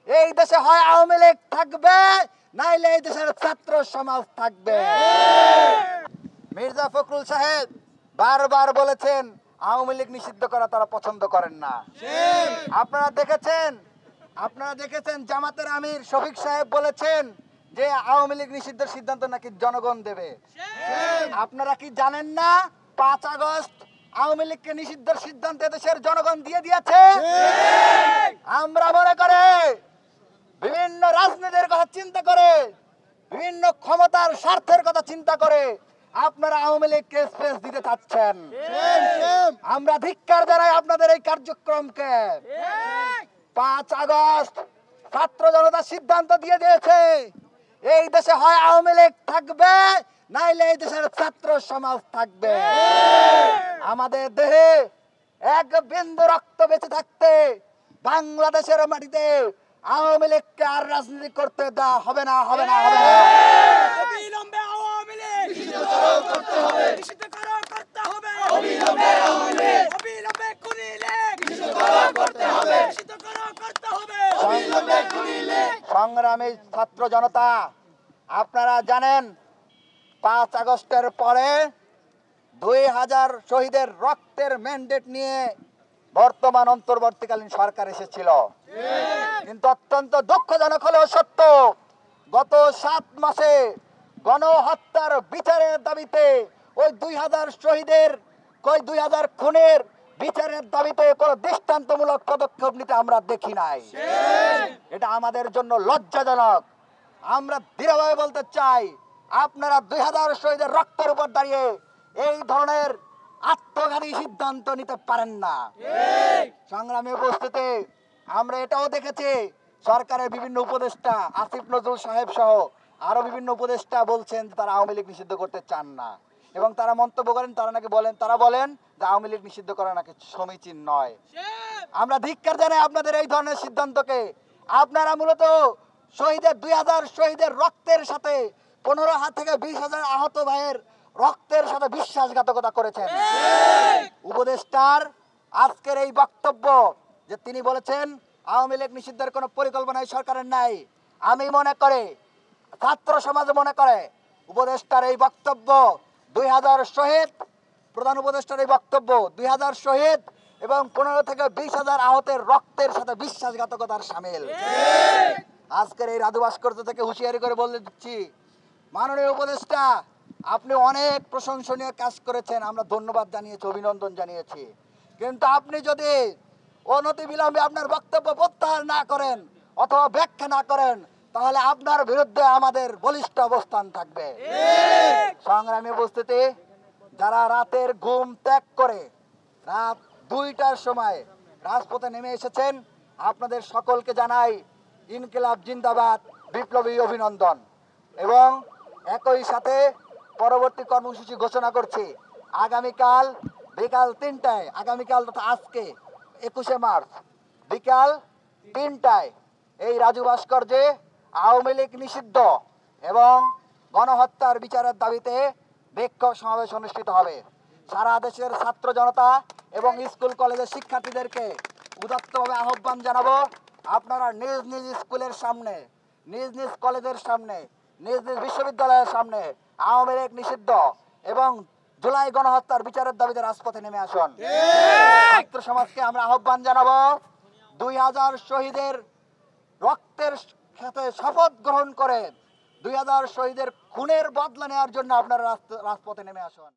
এই দেশে হয় আওয়ামী লীগ থাকবে, নাইলে এই দেশের ছাত্র সমাজ থাকবে। মির্জা ফখরুল সাহেব বারবার বলেছেন আওয়ামী লীগ নিষিদ্ধ করা তারা পছন্দ করেন না। আপনারা দেখেছেন জামাতের আমির শফিক সাহেব বলেছেন যে আওয়ামী লীগ নিষিদ্ধের সিদ্ধান্ত নাকি জনগণ দেবে। আপনারা কি জানেন না 5 আগস্ট আওয়ামী লীগকে নিষিদ্ধের সিদ্ধান্ত দেশের জনগণ দিয়ে দিয়েছে। আমরা মনে করে বিভিন্ন রাজনীতির কথা চিন্তা করে, বিভিন্ন ক্ষমতার স্বার্থের কথা চিন্তা করে আপনারা আওয়ামী লীগকে স্পেস দিতে চাচ্ছেন। আমরা ধিক্কার জানাই আপনাদের এই কার্যক্রমকে। 5 আগস্ট ছাত্র জনতা সিদ্ধান্ত দিয়ে দিয়েছে এই দেশে হয় আওয়ামী লীগ থাকবে, নাইলে এই দেশের ছাত্র সমাজ থাকবে। আমাদের দেহে এক বিন্দু রক্ত বেঁচে থাকতে বাংলাদেশের মাটিতে আওয়ামী লীগকে আর রাজনীতি করতে দেওয়া হবে না, হবে না, হবে না। অবিলম্বে আওয়ামী লীগ নিষিদ্ধ করতে হবে, নিষিদ্ধ করতে হবে। অবিলম্বে আওয়ামী লীগ, অবিলম্বে খুনি লীগ নিষিদ্ধ করতে হবে, নিষিদ্ধ করতে হবে। অবিলম্বে খুনি লীগ। সংগ্রামী ছাত্র জনতা, আপনারা জানেন 5 আগস্টের পরে 2000 শহীদের রক্তের ম্যান্ডেট নিয়ে বর্তমান অন্তর্বর্তীকালীন সরকার এসেছিল। কিন্তু অত্যন্ত দুঃখজনক হলেও সত্য, গত 7 মাসে গণহত্যার বিচারের দাবিতে ওই 2000 শহীদের, ওই 2000 খুনের বিচারের দাবিতে কোনো দৃষ্টান্তমূলক পদক্ষেপ নিতে আমরা দেখি নাই। এটা আমাদের জন্য লজ্জাজনক। আমরা দৃঢ়ভাবে বলতে চাই, আপনারা 2000 শহীদের রক্তের উপর দাঁড়িয়ে এই ধরনের আত্মঘাতী সিদ্ধান্ত নিতে পারেন না। সংগ্রামী উপস্থিতি, আমরা এটাও দেখেছি সরকারের বিভিন্ন উপদেষ্টা আসিফ নজরুল সাহেব সহ আরো বিভিন্ন উপদেষ্টা বলছেন তারা আওয়ামী লীগ নিষিদ্ধ করতে চান না, এবং তারা মন্তব্য করেন, তারা বলেন যে আওয়ামী লীগ নিষিদ্ধ করা নাকি সমীচীন নয়। আমরা ধিক্কার জানাই আপনাদের এই ধরনের সিদ্ধান্তকে। আপনারা মূলত শহীদের 2000 শহীদের রক্তের সাথে 15,000 থেকে 20,000 আহত ভাইয়ের রক্তের সাথে বিশ্বাসঘাতকতা করেছেন। উপদেষ্টার আজকের এই বক্তব্য যে তিনি বলেছেন আওয়ামী লীগ নিষিদ্ধের কোনো পরিকল্পনা এই সরকারের নাই, আমি মনে করে, ছাত্র সমাজ মনে করে উপদেষ্টার এই বক্তব্য 2000 শহীদ, প্রধান উপদেষ্টার এই বক্তব্য 2000 শহীদ এবং 15 থেকে 20,000 আহতের রক্তের সাথে বিশ্বাসঘাতকতার সামিল। আজকের এই রাজু ভাস্কর্য থেকে হুঁশিয়ারি করে বলে দিচ্ছি, মাননীয় উপদেষ্টা আপনি অনেক প্রশংসনীয় কাজ করেছেন, আমরা ধন্যবাদ জানিয়েছি, অভিনন্দন জানিয়েছি, কিন্তু আপনি যদি অনতিবিলম্বে আপনার বক্তব্য প্রত্যাহার না করেন অথবা ব্যাখ্যা না করেন তাহলে আপনার বিরুদ্ধে আমাদের বলিষ্ঠ অবস্থান থাকবে। সংগ্রামী উপস্থিতি, যারা রাতের ঘুম ত্যাগ করে রাত 2টার সময় রাজপথে নেমে এসেছেন আপনাদের সকলকে জানাই ইনকিলাব জিন্দাবাদ, বিপ্লবী অভিনন্দন। এবং একই সাথে পরবর্তী কর্মসূচি ঘোষণা করছি, আগামীকাল বিকাল 3টায়, আগামীকাল তথা আজকে 21শে মার্চ বিকাল 3টায় এই রাজু ভাস্কর্যে আওয়ামী লীগ নিষিদ্ধ এবং গণহত্যার বিচারের দাবিতে বিক্ষোভ সমাবেশ অনুষ্ঠিত হবে। সারা দেশের ছাত্র জনতা এবং স্কুল কলেজের শিক্ষার্থীদেরকে উদাত্তভাবে আহ্বান জানাবো, আপনারা নিজ নিজ স্কুলের সামনে, নিজ নিজ কলেজের সামনে, নিজ নিজ বিশ্ববিদ্যালয়ের সামনে আওয়ামী লীগ নিষিদ্ধ এবং জুলাই গণহত্যার বিচারের দাবিতে রাজপথে নেমে আসুন। ছাত্র সমাজকে আমরা আহ্বান জানাবো, 2000 শহীদের রক্তের সাথে শপথ গ্রহণ করে 2000 শহীদের খুনের বদলা নেওয়ার জন্য আপনারা রাজপথে নেমে আসুন।